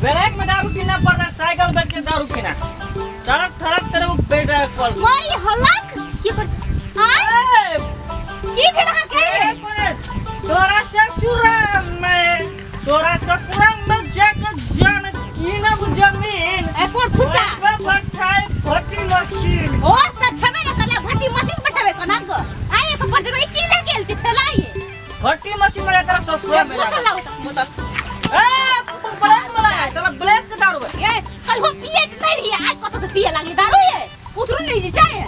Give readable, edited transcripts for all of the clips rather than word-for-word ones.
Black में दारू पीना पड़ता है, साइकिल बेच के दारू पीना। सड़क थड़क तेरे को बेच रहा है कॉल। मारी हलक की पर हां की भेला के तोरा ससुरा में जाकर जान की ना जमीन ए कोन फुटा बैठाए भट्टी मशीन। ओ सा छबे न करला भट्टी मशीन बैठावे कोना को आए को पर जरो की ले गेल छ ठेलाए भट्टी मशीन में तेरा ससुरा में बोतल ए ब्लैक वाला है, चला ब्लैक का दारू है। ए कल हो पिए नहीं रही आज कत से पिए लागी दारू ये उतरू नहीं जाए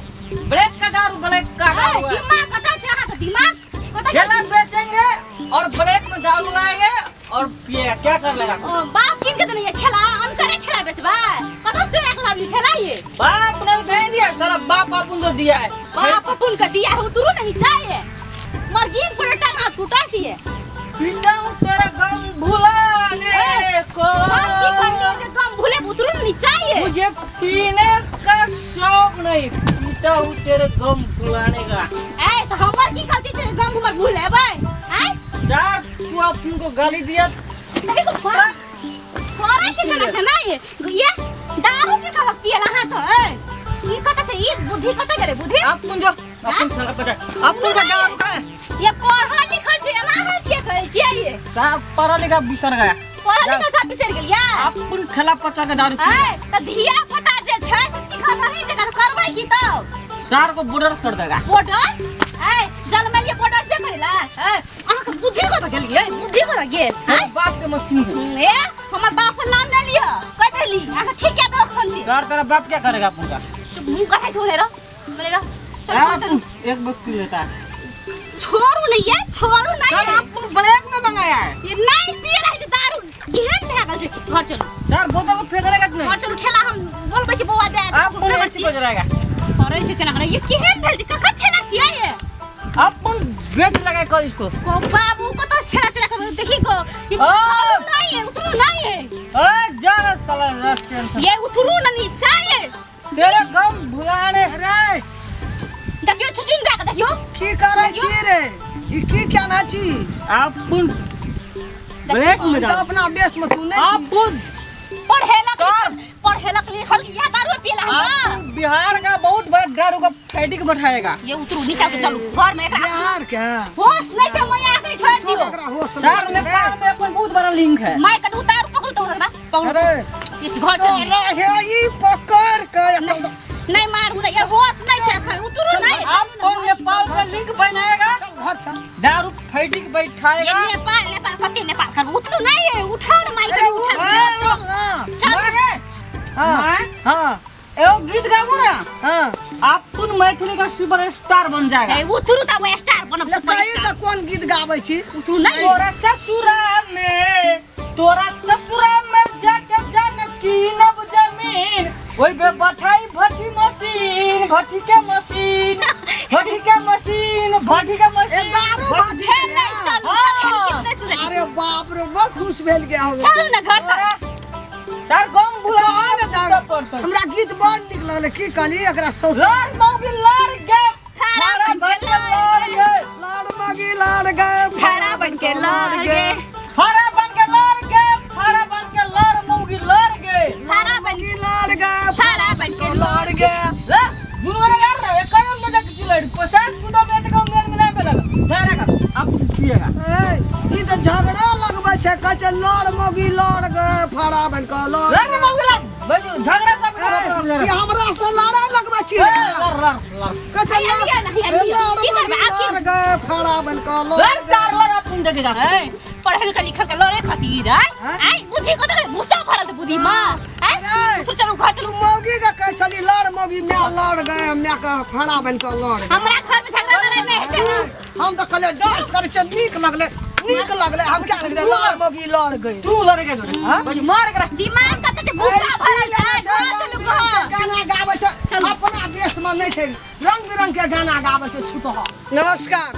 ब्लैक का दारू, ब्लैक का दारू है। दिमाग कता चाहा का दिमाग कता ठेला बेचेंगे और ब्लैक में दारू लाएंगे और पिएगा, क्या कर लेगा? ओ बाप किन के देने ये ठेला हम करे ठेला बेचबा कत से एक लावली ठेला ये बाप ने दे दिया, सारा बाप अपन को दिया है। बाप अपन का दिया है उतरू नहीं जाए मर्गिन पलटा मार टूटा दिए पीता हूँ तेरा गम भुलाने को। की करनी के गम भूले उतरू नहीं चाहिए मुझे पीने का शौक नहीं, पीता हूँ तेरे गम भुलाने का। ए तो हमर की गलती से गम उमर भूल है भाई हैं यार तू अपन को गाली दिया नहीं को फरा से ना ना ये दारू के कलक पियला हां तो ए ई कता छे ई बुद्धि कता करे बुद्धि अपन जो अपन खड़ा पड़ा अपन का दारू का है। ये पढ़ा लिखल छे ना है के कहै छियै ये का पढ़ा लिखा बिसर गया, पढ़ा लिखल सब बिसर गेलिया अपन खला पचा के दारू ए त धिया पता जे छै से सिखा नहीं जकर करबै की तब सार को बॉर्डर कर देगा। पोडस ए जल में ये पोडस से करेला ए आहा के बुद्धि को त गेलिए बुद्धि को त गेल तेरे बाप के मशीन है। ए हमर बाप का नाम ले लियो कह देली आहा ठीक है तो खन दी यार तेरा बाप क्या करेगा अपन का? मुंह कहे छोड़े रो मेरे रो चल चल एक बस पी लेता है। छोड़ू नहीं है छोड़ू नहीं सर आपको ब्लैक में मंगाया है। ये नहीं पियला है दारू केहन भागल छै घर चलो सर बोतल को फेंक देगा कि नहीं? घर चलो ठेला हम बोलबै छी बौआ दे आप कौन ऐसी बज रहेगा? करे छै केना करे ये केहन भेल छै कखन ठेला छियै ये अपन वेट लगा कर इसको। को बाबू को तो छेड़ा छेड़ा कर देखी को ये ओ! छोड़ू नहीं है उतरू नहीं है ए जा साला रेस्टोरेंट ये उतरू नहीं चाहिए तेरे गम भुलाने रे देखियो छुचुन दे देखियो की करे छी रे ई की कहना छी अपन ब्लैक में तो डाल अपना बेस में तू नहीं छी अपन पढ़ेला लिखल या दारू पियला हम आप बिहार का बहुत बड़ा दारू का फैटिक बैठाएगा। ये उतरू नीचे के चलू घर में एकरा बिहार के होश नहीं छै मैं आके छोड़ छोड़ दियो एकरा होश सर नेपाल में अपन बहुत बड़ा लिंक है। मैं कन उतार पकड़ तो ना पकड़ अरे ये घर चल अरे हे ई पकड़ के नहीं मारू ना ये होश नहीं छै खा उतरू नहीं अपन नेपाल का लिंक बनाएगा, घर चल दारू फैटिक ये बैठाएगा। नेपाल कते नेपाल कर उतरू नहीं है उठाओ ना माइक अरे उठा चल ना चल हां हां एगो गीत गाबू ना, हां अपन मैथिली का सुपरस्टार बन जाएगा। ए उतरू त वो स्टार बनब कहीं सुपरस्टार तो कौन गीत गाबै छी उतरू नहीं तोरा ससुरा में जाके जान कीनब जमीन ओई बे बैठाई भट्टी मशीन भट्टी के मशीन भट्टी के मशीन भट्टी के ए मशीन दारू भट्टी बाटे नहीं चल कितने सुन अरे बाप रे बहुत खुश भेल गया हो चल ना घर तक सर गम भुला हमरा गीत बड़ निक लगले की कहली एकरा सौ लड़ मौगी लड़ के फारा बन के लड़ गए लाड़ मगी लाड़ गए फारा बन के लड़ गए फारा बन के लड़ के फारा बन के लड़ मौगी लड़ गए फारा बन मगी लाड़ गए फारा बन के लाड़ गए ले दुनिया रे यार ना एक काम में देख चिल्लाड़ी पचास कुदा में तो मेरे मिला पे लगा ठहरा का आप पिएगा ए ई तो झगड़ा लगबै छै कह लाड़ मगी लाड़ गए फाड़ा बन के लाड़ लड़ मौगी लड़ भाई झगड़ा सब ये हमरा से लड़ा लगबै छी लड़ कह लाड़ गए फाड़ा बन के लड़ चार लड़ अपन देखे जा पढ़े लिखे लिखल के लड़े खातिर आई बुद्धि को तो भूसा भरल त बुद्धि मां आई तू चलो घर चलो मौगी का कह छली लाड़ मौगी मैं लाड़ गए मैं का फाड़ा बन के लाड़ हमरा घर में झगड़ा लड़ाई नहीं है हम तो कहले डांस करे छ नीक लगले हम क्या लगले लाड़ मौगी लाड़ गए तू लड़ के हां भाई मार कर दिमाग कते ते भूसा भरल है घर चलो घर गाना गाबै छ अपना बेस में नहीं छै रंग बिरंग के गाना गाबै छ छुटो नमस्कार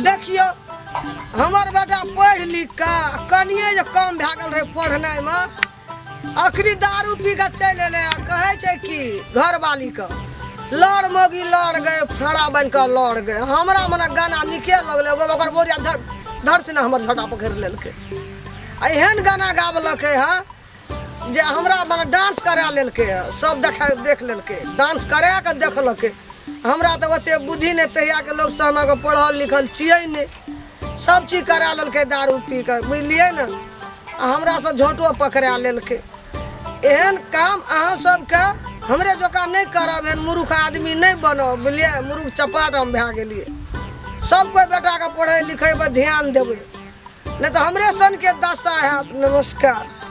देखियो हमर बेटा पढ़ लिख के कनिए जे कम भए गेल रहे पढ़नाइ में अखरी दारू पी के चलि एले कहै छै कि घरवाली के लड़ मौगी लड़ गए फाड़ा बन के लड़ गए हमरा मने गाना निके लगले एगो ओकर बोरिया धर से ना हमर झटा पकड़ लेलकै एहन गाना गावलकै है जे हमरा मने डांस करा लेलकै, सब देख लेलकै, डांस करा के देखलकै। हमरा तो ओते बुद्धि नहीं, तहिया के लोग सहना के पढ़ल लिखल छियै नहीं, सब चीज करा लेलकै दारू पी के, बुझलियै ना। हमरा से झोटो पकड़ा लेलकै। एहन काम अहाँ सबके हमरे जोका नहीं करब, एहन मूर्ख आदमी नहीं बनब, बुझलिए। मूर्ख चपाट हम भए गेलिए। सब कोई बेटा के पढ़े लिखे पर ध्यान देबै, नहीं तो हमरे सन के दशा हैत। नमस्कार।